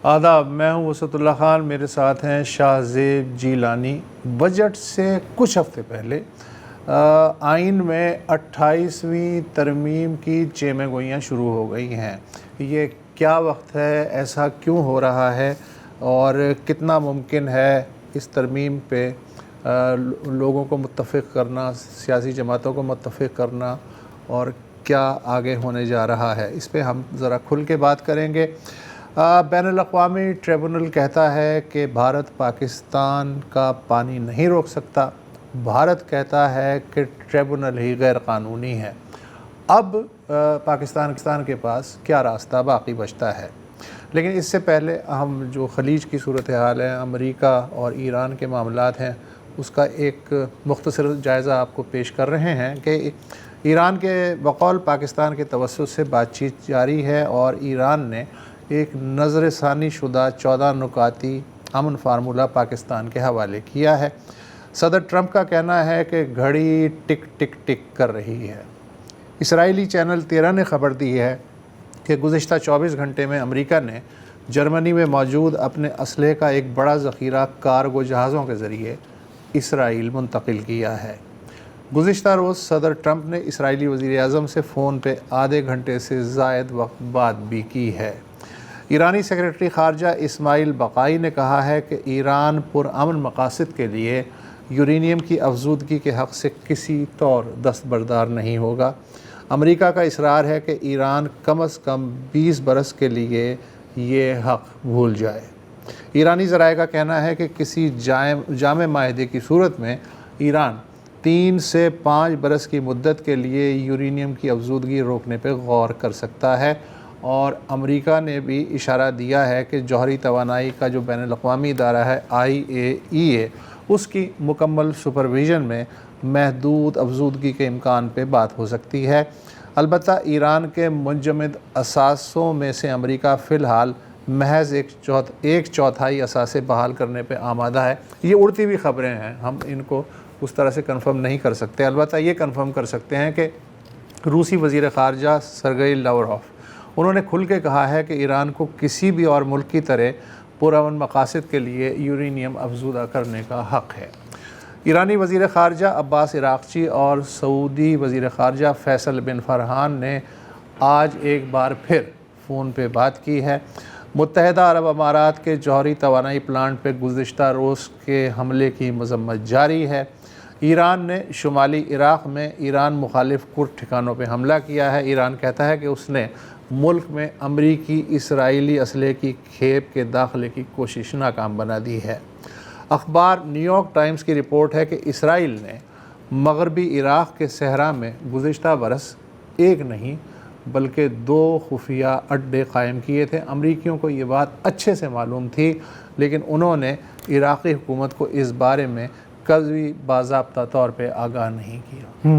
آداب، میں ہوں وسعت اللہ خان، میرے ساتھ ہیں شاہ زیب جیلانی۔ بجٹ سے کچھ ہفتے پہلے آئین میں 28ویں ترمیم کی چیمیں گوئیاں شروع ہو گئی ہیں۔ یہ کیا وقت ہے، ایسا کیوں ہو رہا ہے اور کتنا ممکن ہے اس ترمیم پہ لوگوں کو متفق کرنا، سیاسی جماعتوں کو متفق کرنا، اور کیا آگے ہونے جا رہا ہے، اس پہ ہم ذرا کھل کے بات کریں گے۔ بین الاقوامی ٹریبونل کہتا ہے کہ بھارت پاکستان کا پانی نہیں روک سکتا، بھارت کہتا ہے کہ ٹریبونل ہی غیر قانونی ہے۔ اب پاکستان کے پاس کیا راستہ باقی بچتا ہے؟ لیکن اس سے پہلے ہم جو خلیج کی صورتحال ہے، امریکہ اور ایران کے معاملات ہیں، اس کا ایک مختصر جائزہ آپ کو پیش کر رہے ہیں کہ ایران کے بقول پاکستان کے توسط سے بات چیت جاری ہے، اور ایران نے ایک نظر ثانی شدہ 14 نکاتی امن فارمولہ پاکستان کے حوالے کیا ہے۔ صدر ٹرمپ کا کہنا ہے کہ گھڑی ٹک ٹک ٹک کر رہی ہے۔ اسرائیلی چینل 13 نے خبر دی ہے کہ گزشتہ 24 گھنٹے میں امریکہ نے جرمنی میں موجود اپنے اسلحے کا ایک بڑا ذخیرہ کارگو جہازوں کے ذریعے اسرائیل منتقل کیا ہے۔ گزشتہ روز صدر ٹرمپ نے اسرائیلی وزیر اعظم سے فون پہ آدھے گھنٹے سے زائد وقت بات بھی کی ہے۔ ایرانی سیکرٹری خارجہ اسماعیل بقائی نے کہا ہے کہ ایران پرامن مقاصد کے لیے یورینیم کی افزودگی کے حق سے کسی طور دستبردار نہیں ہوگا۔ امریکہ کا اصرار ہے کہ ایران کم از کم 20 برس کے لیے یہ حق بھول جائے۔ ایرانی ذرائع کا کہنا ہے کہ کسی جامع معاہدے کی صورت میں ایران 3 سے 5 برس کی مدت کے لیے یورینیم کی افزودگی روکنے پہ غور کر سکتا ہے، اور امریکہ نے بھی اشارہ دیا ہے کہ جوہری توانائی کا جو بین الاقوامی ادارہ ہے IAEA، اس کی مکمل سپرویژن میں محدود افزودگی کے امکان پہ بات ہو سکتی ہے۔ البتہ ایران کے منجمد اثاثوں میں سے امریکہ فی الحال محض ایک چوتھائی اثاثے بحال کرنے پہ آمادہ ہے۔ یہ اڑتی ہوئی خبریں ہیں، ہم ان کو اس طرح سے کنفرم نہیں کر سکتے۔ البتہ یہ کنفرم کر سکتے ہیں کہ روسی وزیر خارجہ سرگئی لاوروف، انہوں نے کھل کے کہا ہے کہ ایران کو کسی بھی اور ملک کی طرح پرامن مقاصد کے لیے یورینیم افزودہ کرنے کا حق ہے۔ ایرانی وزیر خارجہ عباس عراقچی اور سعودی وزیر خارجہ فیصل بن فرحان نے آج ایک بار پھر فون پہ بات کی ہے۔ متحدہ عرب امارات کے جوہری توانائی پلانٹ پہ گزشتہ روز کے حملے کی مذمت جاری ہے۔ ایران نے شمالی عراق میں ایران مخالف کرد ٹھکانوں پہ حملہ کیا ہے۔ ایران کہتا ہے کہ اس نے ملک میں امریکی اسرائیلی اسلحے کی کھیپ کے داخلے کی کوشش ناکام بنا دی ہے۔ اخبار نیو یارک ٹائمز کی رپورٹ ہے کہ اسرائیل نے مغربی عراق کے صحرا میں گزشتہ برس ایک نہیں بلکہ 2 خفیہ اڈے قائم کیے تھے۔ امریکیوں کو یہ بات اچھے سے معلوم تھی، لیکن انہوں نے عراقی حکومت کو اس بارے میں کبھی باضابطہ طور پہ آگاہ نہیں کیا۔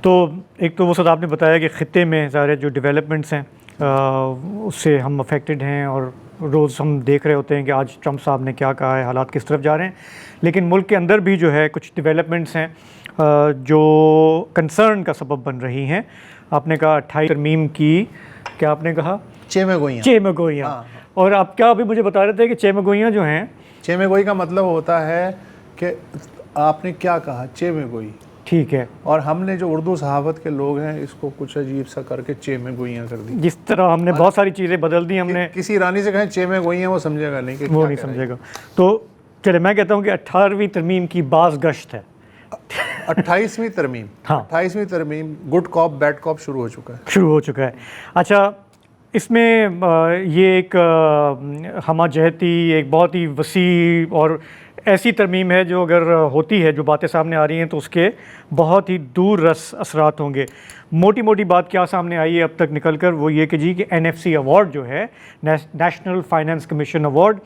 تو ایک تو وہ سب آپ نے بتایا کہ خطے میں ظاہر جو ڈیولپمنٹس ہیں اس سے ہم افیکٹڈ ہیں، اور روز ہم دیکھ رہے ہوتے ہیں کہ آج ٹرمپ صاحب نے کیا کہا ہے، حالات کس طرف جا رہے ہیں۔ لیکن ملک کے اندر بھی جو ہے کچھ ڈیولپمنٹس ہیں جو کنسرن کا سبب بن رہی ہیں۔ آپ نے کہا 28 ترمیم کی، کیا آپ نے کہا؟ چیمیں گوئیاں۔ اور آپ کیا ابھی مجھے بتا رہے تھے کہ چیمیں گوئیاں جو ہیں، چیمیں گوئی کا مطلب ہوتا ہے کہ آپ نے کیا کہا، چیمیں گوئی، ٹھیک ہے، اور ہم نے جو اردو صحافت کے لوگ ہیں اس کو کچھ عجیب سا کر کے چیمیں گوئیاں کر دی۔ جس طرح ہم نے بہت ساری چیزیں بدل دی، ہم نے کسی ایرانی سے کہیں چیمیں گوئیاں، وہ سمجھے گا نہیں کہ وہ نہیں سمجھے گا۔ تو چلے میں کہتا ہوں کہ 18ویں ترمیم کی باز گشت ہے۔ 28ویں ترمیم، ہاں 28ویں ترمیم، گڈ کاپ بیڈ کاپ شروع ہو چکا ہے۔ اچھا، اس میں یہ ایک ہمہ جہتی، ایک بہت ہی وسیع اور ایسی ترمیم ہے جو اگر ہوتی ہے، جو باتیں سامنے آ رہی ہیں تو اس کے بہت ہی دور رس اثرات ہوں گے۔ موٹی موٹی بات کیا سامنے آئی ہے اب تک نکل کر، وہ یہ کہ جی کہ NFC ایوارڈ جو ہے، نیشنل فائنانس کمیشن ایوارڈ،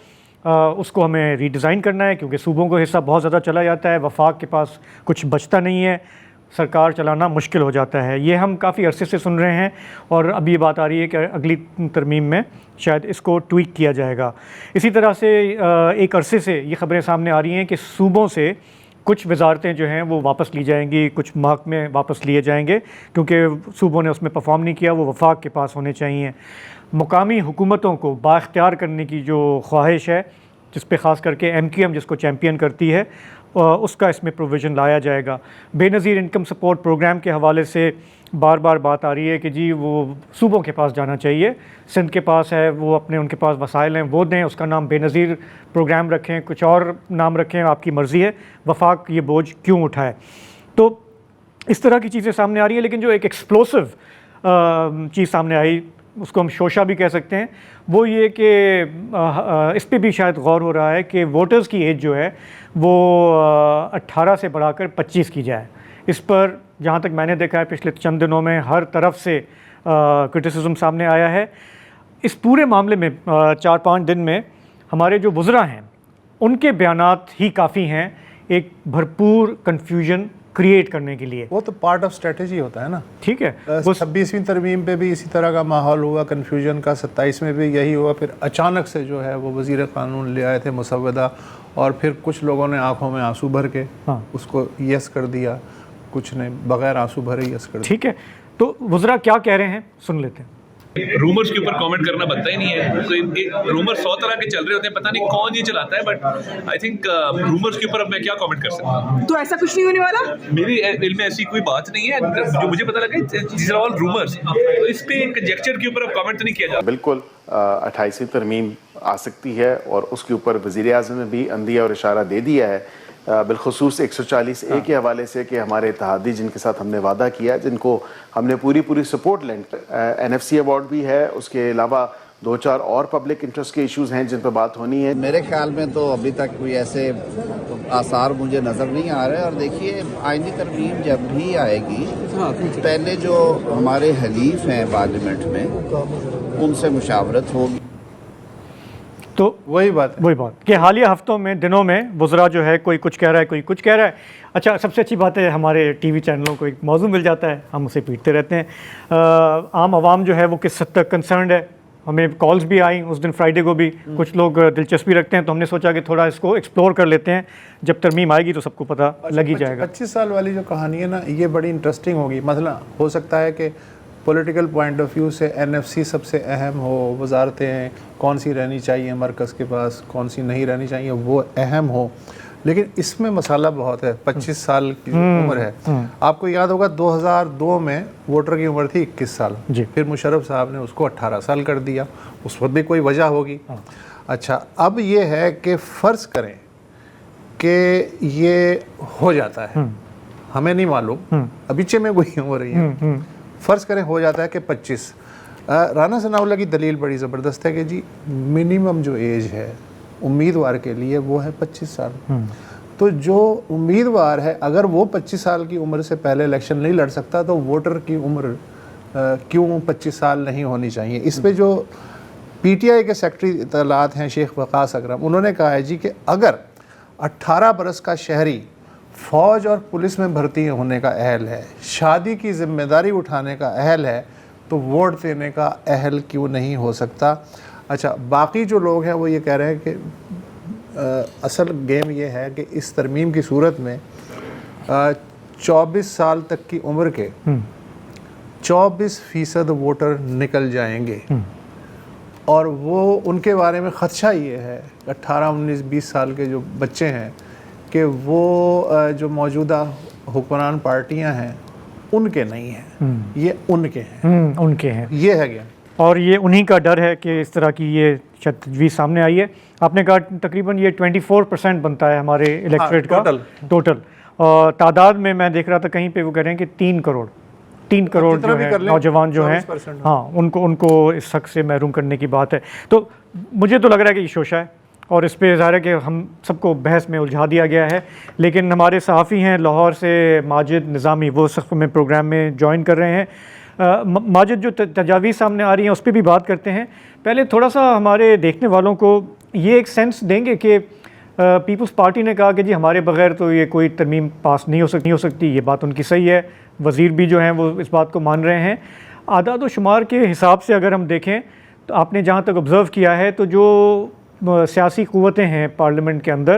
اس کو ہمیں ری ڈیزائن کرنا ہے، کیونکہ صوبوں کو حصہ بہت زیادہ چلا جاتا ہے، وفاق کے پاس کچھ بچتا نہیں ہے، سرکار چلانا مشکل ہو جاتا ہے۔ یہ ہم کافی عرصے سے سن رہے ہیں، اور اب یہ بات آ رہی ہے کہ اگلی ترمیم میں شاید اس کو ٹویک کیا جائے گا۔ اسی طرح سے ایک عرصے سے یہ خبریں سامنے آ رہی ہیں کہ صوبوں سے کچھ وزارتیں جو ہیں وہ واپس لی جائیں گی, کچھ محکمے واپس لیے جائیں گے کیونکہ صوبوں نے اس میں پرفارم نہیں کیا, وہ وفاق کے پاس ہونے چاہیے. مقامی حکومتوں کو بااختیار کرنے کی جو خواہش ہے, جس پہ خاص کر کے MQM جس کو چیمپئن کرتی ہے, اس کا اس میں پروویژن لایا جائے گا. بے نظیر انکم سپورٹ پروگرام کے حوالے سے بار بار بات آ رہی ہے کہ جی وہ صوبوں کے پاس جانا چاہیے, سندھ کے پاس ہے, وہ اپنے ان کے پاس وسائل ہیں وہ دیں, اس کا نام بے نظیر پروگرام رکھیں, کچھ اور نام رکھیں, آپ کی مرضی ہے, وفاق یہ بوجھ کیوں اٹھائے. تو اس طرح کی چیزیں سامنے آ رہی ہیں. لیکن جو ایک ایکسپلوسو چیز سامنے آئی, اس کو ہم شوشہ بھی کہہ سکتے ہیں, وہ یہ کہ اس پہ بھی شاید غور ہو رہا ہے کہ ووٹرز کی ایج جو ہے وہ 18 سے بڑھا کر 25 کی جائے. اس پر جہاں تک میں نے دیکھا ہے پچھلے چند دنوں میں ہر طرف سے کرٹیسزم سامنے آیا ہے. اس پورے معاملے میں 4-5 دن میں ہمارے جو وزراء ہیں ان کے بیانات ہی کافی ہیں ایک بھرپور کنفیوژن کریٹ کرنے کے لیے. وہ تو پارٹ آف اسٹریٹجی ہوتا ہے نا. ٹھیک ہے, 26ویں ترمیم پہ بھی اسی طرح کا ماحول ہوا کنفیوژن کا, 27 میں بھی یہی ہوا. پھر اچانک سے جو ہے وہ وزیر قانون لے آئے تھے مسودہ, اور پھر کچھ لوگوں نے آنکھوں میں آنسو بھر کے اس کو یس کر دیا, کچھ نے بغیر آنسو بھرے یس کر دیا. ٹھیک ہے, تو وزراء کیا کہہ رہے ہیں سن لیتے ہیں. رومرز کے اوپر کامنٹ کرنا بنتا ہی نہیں ہے. رومر 100 طرح کے چل رہے ہوتے ہیں, پتہ نہیں کون یہ چلاتا ہے, بٹ آئی تھنک رومرز کے اوپر اب میں کیا کامنٹ کر سکتا ہوں. تو ایسا کچھ نہیں ہونے والا, میری علم میں ایسی کوئی بات نہیں ہے. جو مجھے پتہ لگا دیز آر آل رومرز, تو اس پہ کنجیکچر کے اوپر اب کامنٹ تو نہیں کیا جاتا. بالکل 28ویں ترمیم آ سکتی ہے, اور اس کے اوپر وزیر اعظم نے بھی اندیا اور اشارہ دے دیا ہے, بالخصوص 140A کے حوالے سے کہ ہمارے اتحادی جن کے ساتھ ہم نے وعدہ کیا, جن کو ہم نے پوری سپورٹ لینڈ. NFC ایوارڈ بھی ہے, اس کے علاوہ 2-4 اور پبلک انٹرسٹ کے ایشوز ہیں جن پہ بات ہونی ہے. میرے خیال میں تو ابھی تک کوئی ایسے آثار مجھے نظر نہیں آ رہے. اور دیکھیے آئینی ترمیم جب بھی آئے گی, پہلے جو ہمارے حلیف ہیں پارلیمنٹ میں ان سے مشاورت ہوگی. تو وہی بات کہ حالیہ ہفتوں میں دنوں میں وزراء جو ہے کوئی کچھ کہہ رہا ہے, کوئی کچھ کہہ رہا ہے. اچھا, سب سے اچھی بات ہے ہمارے ٹی وی چینلوں کو ایک موضوع مل جاتا ہے, ہم اسے پیٹتے رہتے ہیں. عام عوام جو ہے وہ کس حد تک کنسرنڈ ہے. ہمیں کالز بھی آئیں اس دن فرائیڈے کو بھی, کچھ لوگ دلچسپی رکھتے ہیں, تو ہم نے سوچا کہ تھوڑا اس کو ایکسپلور کر لیتے ہیں. جب ترمیم آئے گی تو سب کو پتہ لگ ہی جائے گا. 25 سال والی جو کہانی ہے نا, یہ بڑی انٹرسٹنگ ہوگی. مثلا ہو سکتا ہے کہ پولیٹیکل پوائنٹ آف ویو سے NFC سب سے اہم ہو, وزارتیں کون سی رہنی چاہیے مرکز کے پاس, کون سی نہیں رہنی چاہیے, وہ اہم ہو. لیکن اس میں مسئلہ بہت ہے. 25 سال کی عمر ہے. آپ کو یاد ہوگا 2002 میں ووٹر کی عمر تھی 21 سال, پھر مشرف صاحب نے اس کو 18 سال کر دیا. اس وقت بھی کوئی وجہ ہوگی. اچھا, اب یہ ہے کہ فرض کریں کہ یہ ہو جاتا ہے, ہمیں نہیں معلوم, ابھی چے میں کوئی ہو رہی ہے, فرض کریں ہو جاتا ہے کہ 25. رانا ثناء اللہ کی دلیل بڑی زبردست ہے کہ جی منیمم جو ایج ہے امیدوار کے لیے وہ ہے 25 سال. تو جو امیدوار ہے اگر وہ 25 سال کی عمر سے پہلے الیکشن نہیں لڑ سکتا, تو ووٹر کی عمر کیوں 25 سال نہیں ہونی چاہیے. اس پہ جو PTI کے سیکرٹری اطلاعات ہیں شیخ وقاص اکرم, انہوں نے کہا ہے جی کہ اگر 18 برس کا شہری فوج اور پولیس میں بھرتی ہونے کا اہل ہے, شادی کی ذمہ داری اٹھانے کا اہل ہے, تو ووٹ دینے کا اہل کیوں نہیں ہو سکتا. اچھا, باقی جو لوگ ہیں وہ یہ کہہ رہے ہیں کہ اصل گیم یہ ہے کہ اس ترمیم کی صورت میں 24 سال تک کی عمر کے 24% ووٹر نکل جائیں گے, اور وہ ان کے بارے میں خدشہ یہ ہے 18, 19, 20 سال کے جو بچے ہیں کہ وہ جو موجودہ حکمران پارٹیاں ہیں ان کے نہیں ہیں, یہ ان کے ہیں, یہ ہے گیم. اور یہ انہی کا ڈر ہے کہ اس طرح کی یہ تجویز سامنے آئی ہے. آپ نے کہا تقریباً یہ 24% بنتا ہے ہمارے الیکٹریٹ کا ٹوٹل. اور تعداد میں دیکھ رہا تھا کہیں پہ وہ کہہ رہے ہیں کہ 3 کروڑ جو ہے نوجوان جو ہیں, ہاں ان کو اس حق سے محروم کرنے کی بات ہے. تو مجھے تو لگ رہا ہے کہ یہ شوشہ ہے, اور اس پہ ظاہر ہے کہ ہم سب کو بحث میں الجھا دیا گیا ہے. لیکن ہمارے صحافی ہیں لاہور سے ماجد نظامی, وہ سخت میں پروگرام میں جوائن کر رہے ہیں. ماجد, جو تجاویز سامنے آ رہی ہیں اس پہ بھی بات کرتے ہیں. پہلے تھوڑا سا ہمارے دیکھنے والوں کو یہ ایک سینس دیں گے کہ پیپلز پارٹی نے کہا کہ جی ہمارے بغیر تو یہ کوئی ترمیم پاس نہیں ہو سکتی. یہ بات ان کی صحیح ہے, وزیر بھی جو ہیں وہ اس بات کو مان رہے ہیں. اعداد و شمار کے حساب سے اگر ہم دیکھیں تو آپ نے جہاں تک آبزرو کیا ہے تو جو سیاسی قوتیں ہیں پارلیمنٹ کے اندر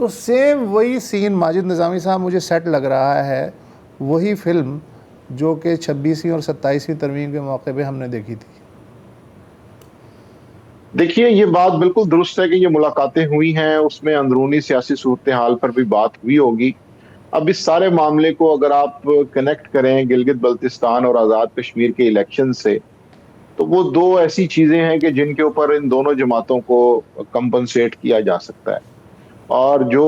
تو سیم وہی سین ماجد نظامی صاحب مجھے سیٹ لگ رہا ہے، وہی فلم جو کہ 26ویں اور 27ویں ترمیم کے موقع پہ ہم نے دیکھی تھی. دیکھیے یہ بات بالکل درست ہے کہ یہ ملاقاتیں ہوئی ہیں، اس میں اندرونی سیاسی صورتحال پر بھی بات ہوئی ہوگی. اب اس سارے معاملے کو اگر آپ کنیکٹ کریں گلگت بلتستان اور آزاد کشمیر کے الیکشن سے، تو وہ دو ایسی چیزیں ہیں کہ جن کے اوپر ان دونوں جماعتوں کو کمپنسیٹ کیا جا سکتا ہے، اور جو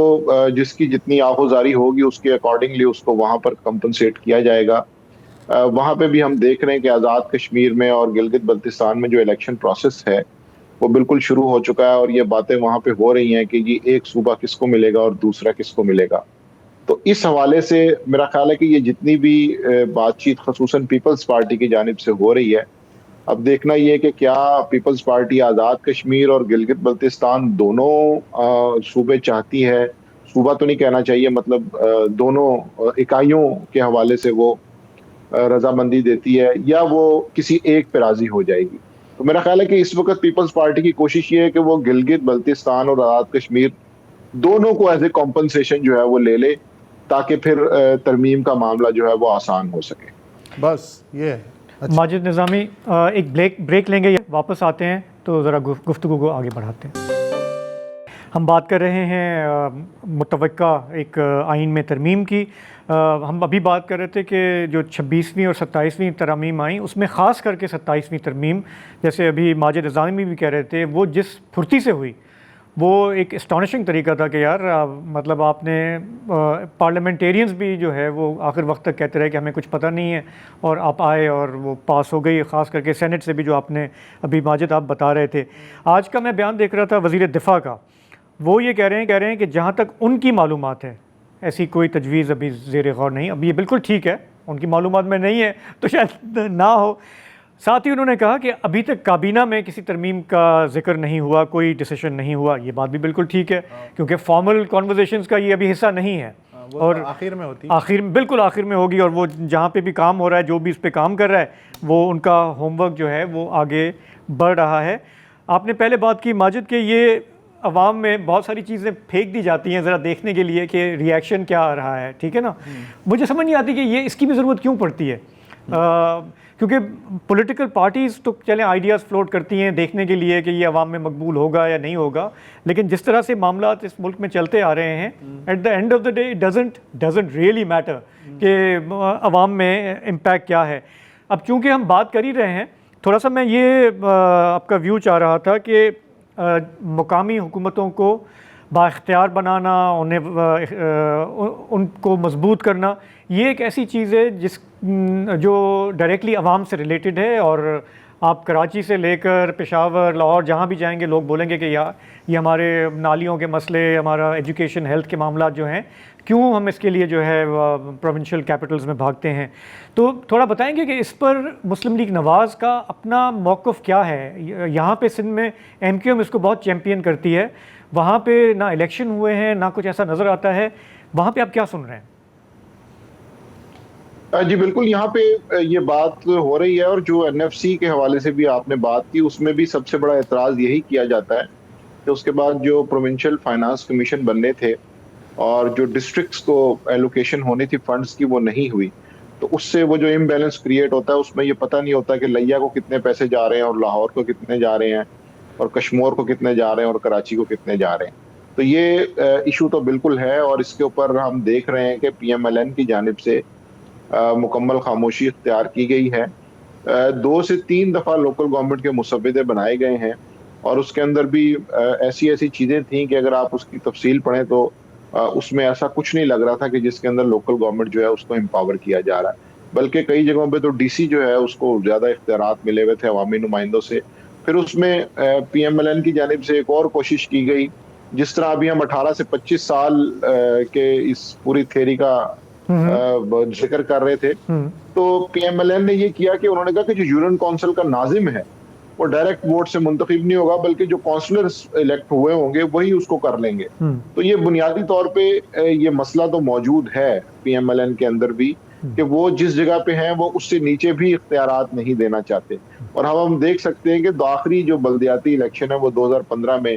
جس کی جتنی آہوزاری ہوگی اس کے اکارڈنگلی اس کو وہاں پر کمپنسیٹ کیا جائے گا. وہاں پہ بھی ہم دیکھ رہے ہیں کہ آزاد کشمیر میں اور گلگت بلتستان میں جو الیکشن پروسیس ہے وہ بالکل شروع ہو چکا ہے، اور یہ باتیں وہاں پہ ہو رہی ہیں کہ یہ ایک صوبہ کس کو ملے گا اور دوسرا کس کو ملے گا. تو اس حوالے سے میرا خیال ہے کہ یہ جتنی بھی بات چیت خصوصاً پیپلز پارٹی کی جانب سے ہو رہی ہے، اب دیکھنا یہ کہ کیا پیپلز پارٹی آزاد کشمیر اور گلگت بلتستان دونوں صوبے چاہتی ہے، صوبہ تو نہیں کہنا چاہیے، مطلب دونوں اکائیوں کے حوالے سے وہ رضامندی دیتی ہے، یا وہ کسی ایک پہ راضی ہو جائے گی. تو میرا خیال ہے کہ اس وقت پیپلز پارٹی کی کوشش یہ ہے کہ وہ گلگت بلتستان اور آزاد کشمیر دونوں کو ایز اے کمپنسیشن جو ہے وہ لے لے، تاکہ پھر ترمیم کا معاملہ جو ہے وہ آسان ہو سکے. بس یہ ہے. ماجد نظامی ایک بریک لیں گے، واپس آتے ہیں تو ذرا گفتگو کو آگے بڑھاتے ہیں. ہم بات کر رہے ہیں متوقع ایک آئین میں ترمیم کی. ہم ابھی بات کر رہے تھے کہ جو 26ویں اور 27ویں ترامیم آئیں، اس میں خاص کر کے 27ویں ترمیم، جیسے ابھی ماجد نظامی بھی کہہ رہے تھے، وہ جس پھرتی سے ہوئی وہ ایک اسٹانشنگ طریقہ تھا کہ یار مطلب آپ نے پارلیمنٹیرینز بھی جو ہے وہ آخر وقت تک کہتے رہے کہ ہمیں کچھ پتہ نہیں ہے، اور آپ آئے اور وہ پاس ہو گئی. خاص کر کے سینٹ سے بھی جو آپ نے ابھی ماجد آپ بتا رہے تھے. آج کا میں بیان دیکھ رہا تھا وزیر دفاع کا، وہ یہ کہہ رہے ہیں کہ جہاں تک ان کی معلومات ہے ایسی کوئی تجویز ابھی زیر غور نہیں. اب یہ بالکل ٹھیک ہے، ان کی معلومات میں نہیں ہے تو شاید نہ ہو. ساتھ ہی انہوں نے کہا کہ ابھی تک کابینہ میں کسی ترمیم کا ذکر نہیں ہوا، کوئی ڈیسیشن نہیں ہوا. یہ بات بھی بالکل ٹھیک ہے، کیونکہ فارمل کانورزیشنز کا یہ ابھی حصہ نہیں ہے، اور آخر میں ہوتی بالکل آخر میں ہوگی. اور وہ جہاں پہ بھی کام ہو رہا ہے، جو بھی اس پہ کام کر رہا ہے، وہ ان کا ہوم ورک جو ہے وہ آگے بڑھ رہا ہے. آپ نے پہلے بات کی ماجد کہ یہ عوام میں بہت ساری چیزیں پھینک دی جاتی ہیں ذرا دیکھنے کے لیے کہ ریئیکشن کیا آ رہا ہے، ٹھیک ہے نا. مجھے سمجھ نہیں آتی کہ یہ اس کی بھی ضرورت کیوں پڑتی ہے، کیونکہ پولیٹیکل پارٹیز تو چلیں آئیڈیاز فلوٹ کرتی ہیں دیکھنے کے لیے کہ یہ عوام میں مقبول ہوگا یا نہیں ہوگا، لیکن جس طرح سے معاملات اس ملک میں چلتے آ رہے ہیں، at the end of the day doesn't really matter کہ عوام میں امپیکٹ کیا ہے. اب چونکہ ہم بات کر ہی رہے ہیں، تھوڑا سا میں یہ آپ کا ویو چاہ رہا تھا کہ مقامی حکومتوں کو بااختیار بنانا، ان کو مضبوط کرنا، یہ ایک ایسی چیز ہے جو ڈائریکٹلی عوام سے ریلیٹڈ ہے. اور آپ کراچی سے لے کر پشاور، لاہور، جہاں بھی جائیں گے لوگ بولیں گے کہ یہ ہمارے نالیوں کے مسئلے، ہمارا ایجوکیشن، ہیلتھ کے معاملات جو ہیں، کیوں ہم اس کے لیے جو ہے پروونشل کیپٹلز میں بھاگتے ہیں. تو تھوڑا بتائیں گے کہ اس پر مسلم لیگ نواز کا اپنا موقف کیا ہے. یہاں پہ سندھ میں MQM اس کو بہت چیمپئن کرتی ہے، وہاں پہ نہ الیکشن ہوئے ہیں، نہ کچھ ایسا نظر آتا ہے. وہاں پہ آپ کیا سن رہے ہیں؟ جی بالکل، یہاں پہ یہ بات ہو رہی ہے، اور جو NFC کے حوالے سے بھی آپ نے بات کی، اس میں بھی سب سے بڑا اعتراض یہی کیا جاتا ہے کہ اس کے بعد جو پروونشل فائنانس کمیشن بننے تھے اور جو ڈسٹرکٹس کو ایلوکیشن ہونی تھی فنڈز کی، وہ نہیں ہوئی. تو اس سے وہ جو امبیلنس کریٹ ہوتا ہے، اس میں یہ پتہ نہیں ہوتا کہ لیا کو کتنے پیسے جا رہے ہیں اور لاہور کو کتنے جا رہے ہیں اور کشمور کو کتنے جا رہے ہیں اور کراچی کو کتنے جا رہے ہیں. تو یہ ایشو تو بالکل ہے، اور اس کے اوپر ہم دیکھ رہے ہیں کہ PMLN کی جانب سے مکمل خاموشی اختیار کی گئی ہے. 2 سے 3 دفعہ لوکل گورنمنٹ کے مسودے بنائے گئے ہیں، اور اس کے اندر بھی ایسی چیزیں تھیں کہ اگر آپ اس کی تفصیل پڑھیں تو اس میں ایسا کچھ نہیں لگ رہا تھا کہ جس کے اندر لوکل گورنمنٹ جو ہے اس کو امپاور کیا جا رہا ہے، بلکہ کئی جگہوں پہ تو DC جو ہے اس کو زیادہ اختیارات ملے ہوئے تھے عوامی نمائندوں سے. پھر اس میں PMLN کی جانب سے ایک اور کوشش کی گئی، جس طرح ابھی ہم 18 سے 25 سال کے اس پوری تھیوری کا ذکر کر رہے تھے، تو PMLN نے یہ کیا کہ انہوں نے کہا کہ جو یونین کونسل کا ناظم ہے وہ ڈائریکٹ ووٹ سے منتخب نہیں ہوگا، بلکہ جو کونسلرز الیکٹ ہوئے ہوں گے وہی اس کو کر لیں گے. تو یہ بنیادی طور پہ یہ مسئلہ تو موجود ہے PMLN کے اندر بھی، کہ وہ جس جگہ پہ ہیں وہ اس سے نیچے بھی اختیارات نہیں دینا چاہتے. اور ہم دیکھ سکتے ہیں کہ آخری جو بلدیاتی الیکشن ہے وہ 2015 میں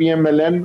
PMLN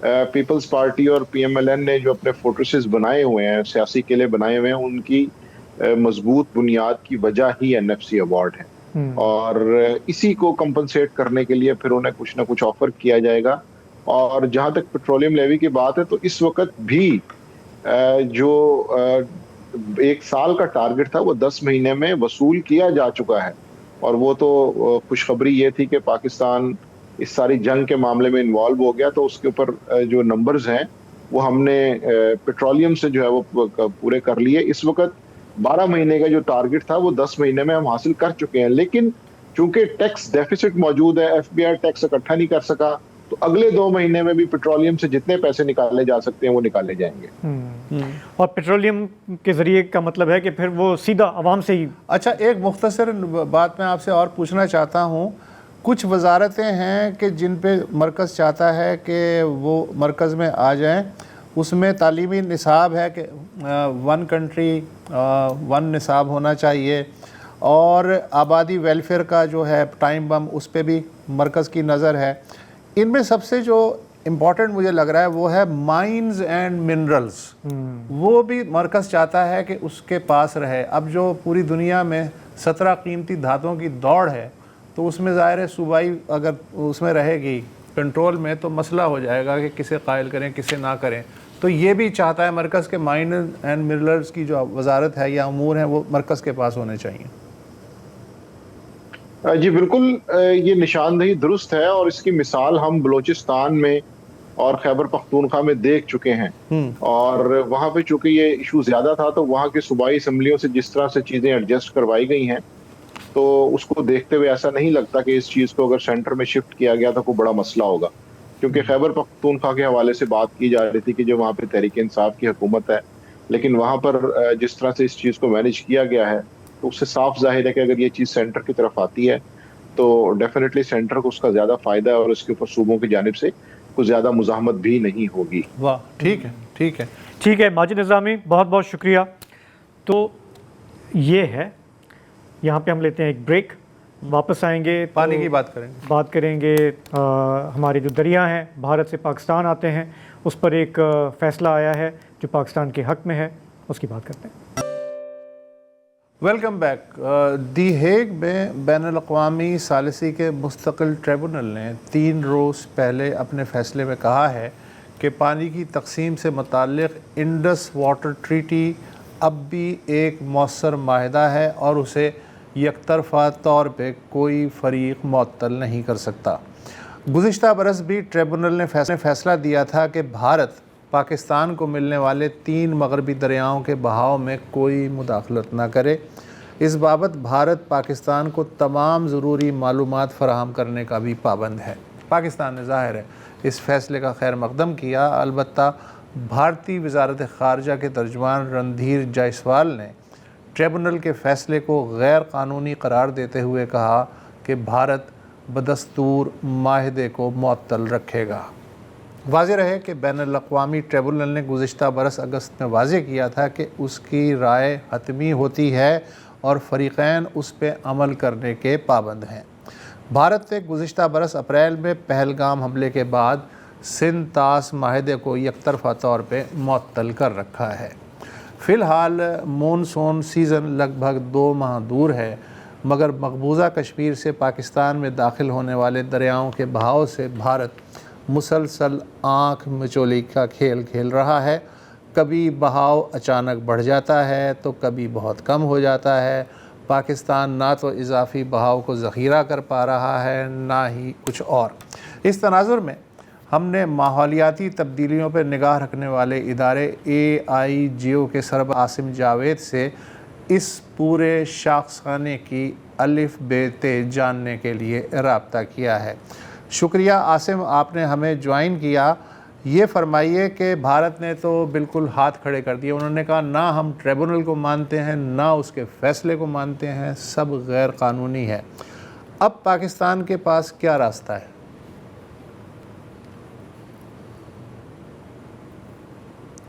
پیپلز پارٹی اور PMLN نے جو اپنے فورٹریسز بنائے ہوئے ہیں, سیاسی قلعے بنائے ہوئے ہیں, ان کی مضبوط بنیاد کی وجہ ہی NFC ایوارڈ ہے. اور اسی کو کمپنسیٹ کرنے کے لیے پھر انہیں کچھ نہ کچھ آفر کیا جائے گا. اور جہاں تک پیٹرولیم لیوی کی بات ہے تو اس وقت بھی جو 1 سال کا ٹارگٹ تھا وہ 10 مہینے میں وصول کیا جا چکا ہے. اور وہ تو خوشخبری یہ تھی کہ پاکستان اس ساری جنگ کے معاملے میں انوالو ہو گیا, تو اس کے اوپر جو نمبرز ہیں وہ ہم نے پیٹرولیم سے جو ہے وہ پورے کر لیے. اس وقت 12 مہینے کا جو ٹارگٹ تھا وہ 10 مہینے میں ہم حاصل کر چکے ہیں. لیکن چونکہ ٹیکس ڈیفیسٹ موجود ہے, FBI ٹیکس اکٹھا نہیں کر سکا, تو اگلے 2 مہینے میں بھی پیٹرولیم سے جتنے پیسے نکالے جا سکتے ہیں وہ نکالے جائیں گے. اور پیٹرولیم کے ذریعے کا مطلب ہے کہ پھر وہ سیدھا عوام سے ہی. اچھا, ایک مختصر بات میں آپ سے اور پوچھنا چاہتا ہوں. کچھ وزارتیں ہیں کہ جن پہ مرکز چاہتا ہے کہ وہ مرکز میں آ جائیں. اس میں تعلیمی نصاب ہے کہ 1 کنٹری 1 نصاب ہونا چاہیے, اور آبادی ویلفیئر کا جو ہے ٹائم بم, اس پہ بھی مرکز کی نظر ہے. ان میں سب سے جو امپورٹنٹ مجھے لگ رہا ہے وہ ہے مائنز اینڈ منرلز. وہ بھی مرکز چاہتا ہے کہ اس کے پاس رہے. اب جو پوری دنیا میں 17 قیمتی دھاتوں کی دوڑ ہے, تو اس میں ظاہر ہے صوبائی اگر اس میں رہے گی کنٹرول میں تو مسئلہ ہو جائے گا کہ کسے قائل کریں کسے نہ کریں. تو یہ بھی چاہتا ہے مرکز کے مائنز اینڈ منرلز کی جو وزارت ہے یا امور ہیں وہ مرکز کے پاس ہونے چاہیے. جی بالکل, یہ نشاندہی درست ہے, اور اس کی مثال ہم بلوچستان میں اور خیبر پختونخوا میں دیکھ چکے ہیں. اور وہاں پہ چونکہ یہ ایشو زیادہ تھا تو وہاں کی صوبائی اسمبلیوں سے جس طرح سے چیزیں ایڈجسٹ کروائی گئی ہیں, تو اس کو دیکھتے ہوئے ایسا نہیں لگتا کہ اس چیز کو اگر سینٹر میں شفٹ کیا گیا تو کوئی بڑا مسئلہ ہوگا. کیونکہ خیبر پختونخوا کے حوالے سے بات کی جا رہی تھی کہ جو وہاں پہ تحریک انصاف کی حکومت ہے, لیکن وہاں پر جس طرح سے اس چیز کو مینیج کیا گیا ہے تو اس سے صاف ظاہر ہے کہ اگر یہ چیز سینٹر کی طرف آتی ہے تو ڈیفینیٹلی سینٹر کو اس کا زیادہ فائدہ ہے, اور اس کے اوپر صوبوں کی جانب سے کوئی زیادہ مزاحمت بھی نہیں ہوگی. واہ, ٹھیک ہے ٹھیک ہے ٹھیک ہے. ماجد نظامی, بہت بہت شکریہ. تو یہ ہے, یہاں پہ ہم لیتے ہیں ایک بریک, واپس آئیں گے پانی کی بات کریں گے. ہمارے جو دریا ہیں بھارت سے پاکستان آتے ہیں, اس پر ایک فیصلہ آیا ہے جو پاکستان کے حق میں ہے, اس کی بات کرتے ہیں. Welcome back. دی ہیگ میں بین الاقوامی ثالثی کے مستقل ٹریبونل نے 3 روز پہلے اپنے فیصلے میں کہا ہے کہ پانی کی تقسیم سے متعلق انڈس واٹر ٹریٹی اب بھی ایک مؤثر معاہدہ ہے اور اسے یک طرفہ طور پہ کوئی فریق معطل نہیں کر سکتا. گزشتہ برس بھی ٹریبونل نے فیصلہ دیا تھا کہ بھارت پاکستان کو ملنے والے 3 مغربی دریاؤں کے بہاؤ میں کوئی مداخلت نہ کرے. اس بابت بھارت پاکستان کو تمام ضروری معلومات فراہم کرنے کا بھی پابند ہے. پاکستان نے ظاہر ہے اس فیصلے کا خیر مقدم کیا. البتہ بھارتی وزارت خارجہ کے ترجمان رندھیر جائسوال نے ٹریبونل کے فیصلے کو غیر قانونی قرار دیتے ہوئے کہا کہ بھارت بدستور معاہدے کو معطل رکھے گا. واضح رہے کہ بین الاقوامی ٹریبونل نے گزشتہ برس اگست میں واضح کیا تھا کہ اس کی رائے حتمی ہوتی ہے اور فریقین اس پہ عمل کرنے کے پابند ہیں. بھارت نے گزشتہ برس اپریل میں پہلگام حملے کے بعد سندھ طاس معاہدے کو یک طرفہ طور پہ معطل کر رکھا ہے. فی الحال مونسون سیزن لگ بھگ 2 ماہ دور ہے، مگر مقبوضہ کشمیر سے پاکستان میں داخل ہونے والے دریاؤں کے بہاؤ سے بھارت مسلسل آنکھ مچولی کا کھیل کھیل رہا ہے. کبھی بہاؤ اچانک بڑھ جاتا ہے تو کبھی بہت کم ہو جاتا ہے. پاکستان نہ تو اضافی بہاؤ کو ذخیرہ کر پا رہا ہے نہ ہی کچھ اور. اس تناظر میں ہم نے ماحولیاتی تبدیلیوں پر نگاہ رکھنے والے ادارے AIGO کے سربراہ عاصم جاوید سے اس پورے شاخسانے کی الف بے تے جاننے کے لیے رابطہ کیا ہے. شکریہ عاصم، آپ نے ہمیں جوائن کیا. یہ فرمائیے کہ بھارت نے تو بالکل ہاتھ کھڑے کر دیے. انہوں نے کہا نہ ہم ٹریبونل کو مانتے ہیں نہ اس کے فیصلے کو مانتے ہیں، سب غیر قانونی ہے. اب پاکستان کے پاس کیا راستہ ہے؟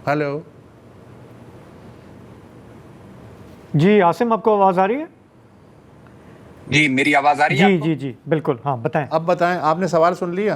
ہیلو جی عاصم، آپ کو آواز آ رہی ہے؟ جی میری آواز آ رہی ہے آپ کو؟ جی بالکل، ہاں بتائیں. اب بتائیں، آپ نے سوال سن لیا؟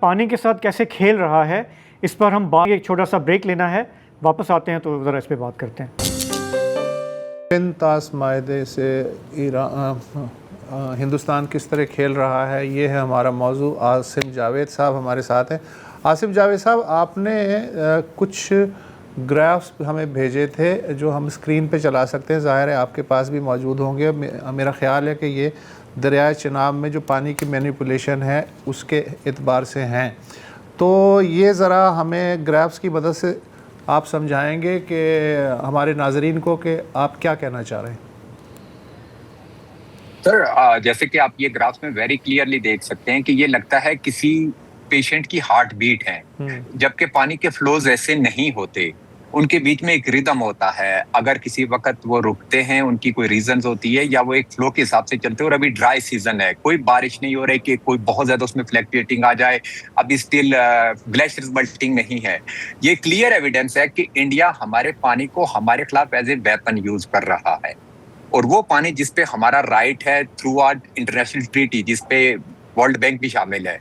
پانی کے ساتھ کیسے کھیل رہا ہے اس پر ہم ایک چھوٹا سا بریک لینا ہے, واپس آتے ہیں تو ذرا اس پہ بات کرتے ہیں. طاس معاہدے سے ہندوستان کس طرح کھیل رہا ہے, یہ ہے ہمارا موضوع. عاصم جاوید صاحب ہمارے ساتھ ہیں. عاصم جاوید صاحب, آپ نے کچھ گرافس ہمیں بھیجے تھے جو ہم اسکرین پہ چلا سکتے ہیں, ظاہر ہے آپ کے پاس بھی موجود ہوں گے. میرا خیال ہے کہ یہ دریائے چناب میں جو پانی کی مینیپولیشن ہے اس کے اعتبار سے ہیں. تو یہ ذرا ہمیں گرافس کی مدد سے آپ سمجھائیں گے کہ ہمارے ناظرین کو کہ آپ کیا کہنا چاہ رہے ہیں. سر جیسے کہ آپ یہ گرافس میں ویری کلیئرلی دیکھ سکتے ہیں کہ یہ لگتا ہے کسی پیشنٹ کی ہارٹ بیٹ ہے, جبکہ پانی کے فلوز ایسے نہیں ہوتے. ان کے بیچ میں ایک ریدم ہوتا ہے. اگر کسی وقت وہ رکتے ہیں, ان کی کوئی ریزنز ہوتی ہے, یا وہ ایک فلو کے حساب سے چلتے ہیں. اور ابھی ڈرائی سیزن ہے, کوئی بارش نہیں ہو رہی کہ کوئی بہت زیادہ اس میں فلیکچویٹنگ آ جائے. ابھی اسٹل گلیشیئرز ملٹنگ نہیں ہے. یہ کلیئر ایویڈنس ہے کہ انڈیا ہمارے پانی کو ہمارے خلاف ایز اے ویپن یوز کر رہا ہے. اور وہ پانی جس پہ ہمارا رائٹ ہے تھرو آؤٹ انٹرنیشنل ٹریٹی, جس پہ ورلڈ بینک بھی شامل ہے.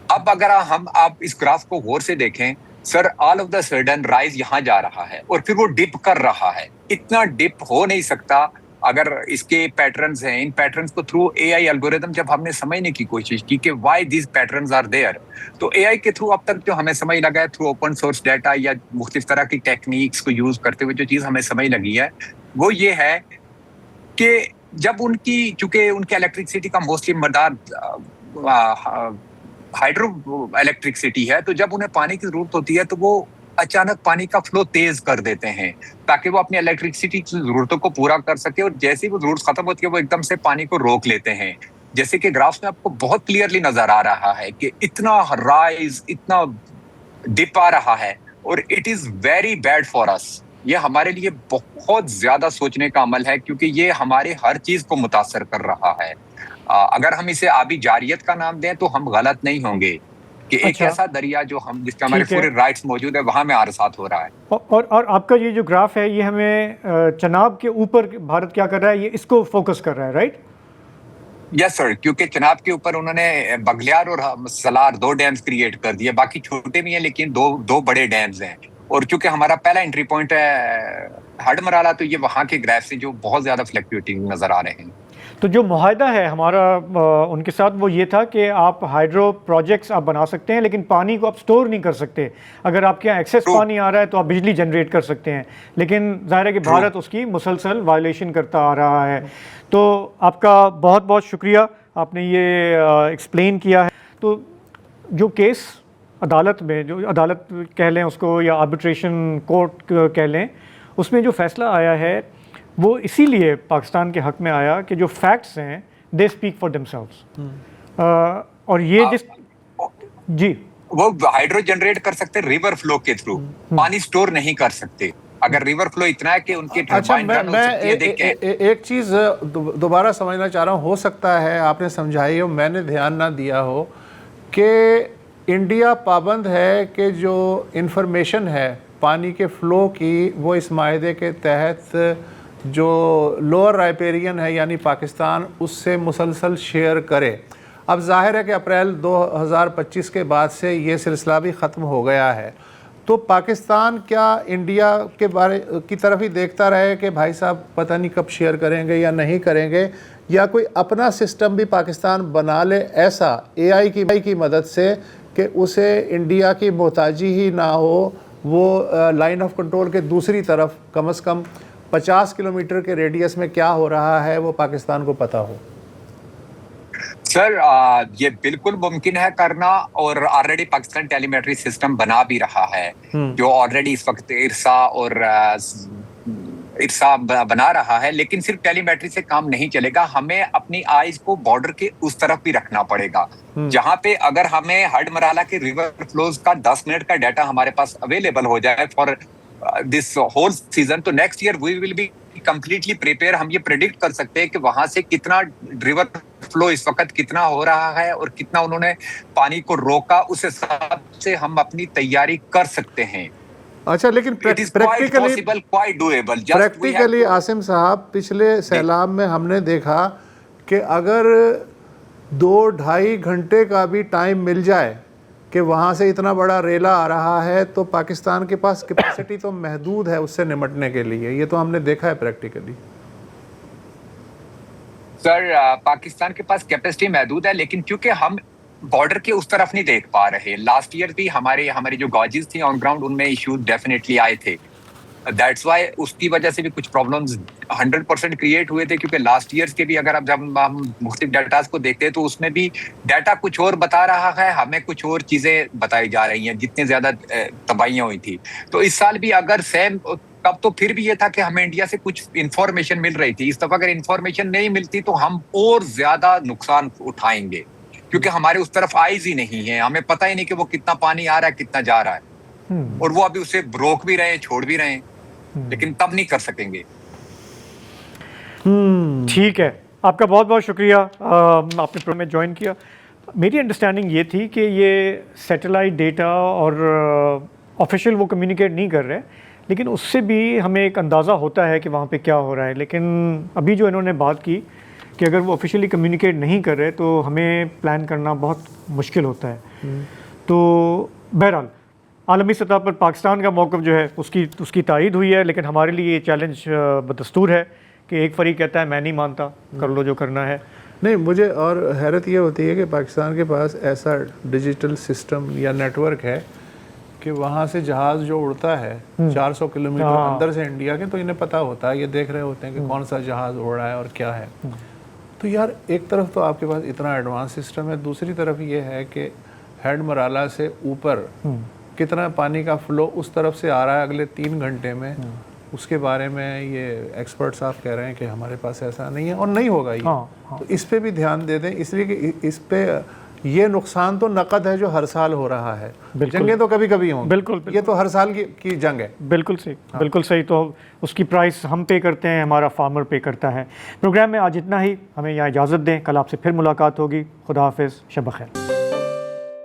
اب اگر آپ اس گراف کو غور سے دیکھیں sir, all of the sudden rise یہاں جا رہا ہے اور پھر وہ ڈپ کر رہا ہے. اتنا ڈپ ہو نہیں سکتا اگر اس کے پیٹرنز ہیں. ان پیٹرنز کو تھرو اے آئی الگوریتم جب ہم نے سمجھنے کی کوشش کی کہ why these patterns are there, تو اے آئی کے تھرو اب تک جو ہمیں سمجھ لگا ہے تھرو اوپن سورس ڈیٹا یا مختلف طرح کی ٹیکنیکس کو یوز کرتے ہوئے جو چیز ہمیں سمجھ لگی ہے وہ یہ ہے کہ جب ان کی, چونکہ ان کے الیکٹرکسٹی کا موسٹلی مدار ہائیڈرو الیکٹرکسٹی ہے, تو جب انہیں پانی کی ضرورت ہوتی ہے تو وہ اچانک پانی کا فلو تیز کر دیتے ہیں تاکہ وہ اپنی الیکٹرکسٹی کی ضرورتوں کو پورا کر سکے. اور جیسے وہ ضرورت ختم ہوتی ہے وہ ایک دم سے پانی کو روک لیتے ہیں. جیسے کہ گرافس میں آپ کو بہت کلیئرلی نظر آ رہا ہے کہ اتنا رائز, اتنا ڈپ آ رہا ہے, اور it is very bad for us. یہ ہمارے لیے بہت زیادہ سوچنے کا عمل ہے کیونکہ یہ ہمارے ہر چیز کو متاثر کر رہا ہے. اگر ہم اسے آبی جاریت کا نام دیں تو ہم غلط نہیں ہوں گے کہ ایک ایسا دریا جو ہم جس کے ہمارے پورے رائٹس موجود ہے وہاں میں حادثات ہو رہا ہے. اور آپ کا یہ جو گراف ہے یہ ہمیں چناب کے اوپر بھارت کیا کر رہا ہے یہ اس کو فوکس کر رہا ہے, رائٹ؟ یس سر, کیونکہ چناب کے اوپر انہوں نے بگلیار اور سلار 2 ڈیمز کریٹ کر دیے. باقی چھوٹے بھی ہیں لیکن دو بڑے ڈیمز ہیں. اور چونکہ ہمارا پہلا انٹری پوائنٹ ہے ہڈ مرالا, تو یہ وہاں کے گراف سے جو بہت زیادہ فلیکچویٹنگ نظر آ رہے ہیں. تو جو معاہدہ ہے ہمارا ان کے ساتھ وہ یہ تھا کہ آپ ہائیڈرو پروجیکٹس آپ بنا سکتے ہیں لیکن پانی کو آپ سٹور نہیں کر سکتے. اگر آپ کے یہاں ایکسیس پانی آ رہا ہے تو آپ بجلی جنریٹ کر سکتے ہیں, لیکن ظاہر ہے کہ بھارت اس کی مسلسل وائلیشن کرتا آ رہا ہے. تو آپ کا بہت بہت شکریہ, آپ نے یہ ایکسپلین کیا ہے. تو جو کیس عدالت میں, جو عدالت کہہ لیں اس کو یا آربیٹریشن کورٹ کہہ لیں, اس میں جو فیصلہ آیا ہے وہ اسی لیے پاکستان کے حق میں آیا کہ جو فیکٹس ہیں they speak for them selves. اور یہ جس جی وہ ہائیڈرو جنریٹ کر سکتے ریور فلو کے تھرو, پانی سٹور نہیں کر سکتے. اگر ریور فلو اتنا ہے کہ ان کے ٹربائن رن ہو سکتی ہے. دیکھیں ایک چیز دوبارہ سمجھنا چاہ رہا ہوں, ہو سکتا ہے آپ نے سمجھائی ہو میں نے دھیان نہ دیا ہو کہ انڈیا پابند ہے کہ جو انفارمیشن ہے پانی کے فلو کی وہ اس معاہدے کے تحت جو لوور رائپیرین ہے یعنی پاکستان اس سے مسلسل شیئر کرے. اب ظاہر ہے کہ اپریل 2025 کے بعد سے یہ سلسلہ بھی ختم ہو گیا ہے, تو پاکستان کیا انڈیا کے بارے کی طرف ہی دیکھتا رہے کہ بھائی صاحب پتہ نہیں کب شیئر کریں گے یا نہیں کریں گے, یا کوئی اپنا سسٹم بھی پاکستان بنا لے ایسا اے آئی کی مدد سے کہ اسے انڈیا کی محتاجی ہی نہ ہو, وہ لائن آف کنٹرول کے دوسری طرف کم از کم 50 کلومیٹر کے ریڈیس میں کیا ہو رہا ہے وہ پاکستان کو پتہ ہو؟ سر یہ بالکل ممکن ہے کرنا, اور آلریڈی پاکستان ٹیلی میٹری سسٹم بنا بھی رہا ہے جو آلریڈی اس وقت ارسا بنا رہا ہے. لیکن صرف ٹیلی میٹری سے کام نہیں چلے گا, ہمیں اپنی آئیز کو بارڈر کے اس طرف بھی رکھنا پڑے گا جہاں پہ اگر ہمیں ہڈ مرالا کے ریور فلوز کا 10 منٹ کا ڈیٹا ہمارے پاس اویلیبل ہو جائے فار دس ہول سیزن, تو next year we will be completely prepare. ہم یہ پریڈکٹ کر سکتے ہیں کہ وہاں سے کتنا ریور فلو اس وقت کتنا ہو رہا ہے اور کتنا انہوں نے پانی کو روکا, اس حساب سے ہم اپنی تیاری کر سکتے ہیں. اچھا, لیکن پریکٹیکلی عاصم صاحب پچھلے سیلاب میں ہم نے دیکھا کہ اگر 2-2.5 گھنٹے کا بھی ٹائم مل جائے کہ وہاں سے اتنا بڑا ریلا آ رہا ہے تو پاکستان کے پاس کیپیسٹی تو محدود ہے اس سے نمٹنے کے لیے. یہ تو ہم نے دیکھا ہے پریکٹیکلی. سر پاکستان کے پاس کیپیسٹی محدود ہے، لیکن کیونکہ ہم بارڈر کے اس طرف نہیں دیکھ پا رہے. لاسٹ ایئر بھی ہماری جو گاجز تھی آن گراؤنڈ ان میں ایشوز ڈیفینیٹلی آئے تھے. دیٹس وائی اس کی وجہ سے بھی کچھ پرابلمز 100% کریٹ ہوئے تھے، کیونکہ لاسٹ ایئرس کے بھی اگر اب جب ہم مختلف ڈیٹاز کو دیکھتے ہیں تو اس میں بھی ڈیٹا کچھ اور بتا رہا ہے، ہمیں کچھ اور چیزیں بتائی جا رہی ہیں جتنے زیادہ تباہیاں ہوئی تھی. تو اس سال بھی اگر سیم تب تو پھر بھی یہ تھا کہ ہمیں انڈیا سے کچھ انفارمیشن مل رہی تھی. اس دفعہ اگر انفارمیشن نہیں ملتی تو ہم اور زیادہ نقصان اٹھائیں گے، کیونکہ ہمارے اس طرف آئیز ہی نہیں ہے. ہمیں پتہ ہی نہیں کہ وہ کتنا پانی آ رہا ہے کتنا جا رہا ہے، اور وہ ابھی اسے روک بھی رہے ہیں چھوڑ بھی رہے ہیں، لیکن تب نہیں کر سکیں گے. ٹھیک ہے، آپ کا بہت بہت شکریہ آپ نے پروگرام میں جوائن کیا. میری انڈرسٹینڈنگ یہ تھی کہ یہ سیٹلائٹ ڈیٹا اور آفیشیل وہ کمیونیکیٹ نہیں کر رہے، لیکن اس سے بھی ہمیں ایک اندازہ ہوتا ہے کہ وہاں پہ کیا ہو رہا ہے. لیکن ابھی جو انہوں نے بات کی کہ اگر وہ آفیشیلی کمیونیکیٹ نہیں کر رہے تو ہمیں پلان کرنا بہت مشکل ہوتا ہے. تو بہرحال عالمی سطح پر پاکستان کا موقف جو ہے اس کی تائید ہوئی ہے، لیکن ہمارے لیے یہ چیلنج بدستور ہے کہ ایک فریق کہتا ہے میں نہیں مانتا، کر لو جو کرنا ہے. نہیں، مجھے اور حیرت یہ ہوتی ہے کہ پاکستان کے پاس ایسا ڈیجیٹل سسٹم یا نیٹ ورک ہے کہ وہاں سے جہاز جو اڑتا ہے 400 کلومیٹر اندر سے انڈیا کے، تو انہیں پتہ ہوتا ہے، یہ دیکھ رہے ہوتے ہیں کہ کون سا جہاز اڑ رہا ہے اور کیا ہے. تو یار ایک طرف تو آپ کے پاس اتنا ایڈوانس سسٹم ہے، دوسری طرف یہ ہے کہ ہیڈ مرالہ سے اوپر کتنا پانی کا فلو اس طرف سے آ رہا ہے اگلے 3 گھنٹے میں، اس کے بارے میں یہ ایکسپرٹ صاحب کہہ رہے ہیں کہ ہمارے پاس ایسا نہیں ہے اور نہیں ہوگا یہ. تو اس پہ بھی دھیان دے دیں، اس لیے کہ اس پہ یہ نقصان تو نقد ہے جو ہر سال ہو رہا ہے. جنگیں تو کبھی کبھی ہوں، بالکل یہ تو ہر سال کی جنگ ہے. بالکل صحیح، بالکل صحیح. تو اس کی پرائس ہم پے کرتے ہیں، ہمارا فارمر پے کرتا ہے. پروگرام میں آج اتنا ہی، ہمیں یہاں اجازت دیں، کل آپ سے پھر ملاقات ہوگی. خدا حافظ، شب بخیر.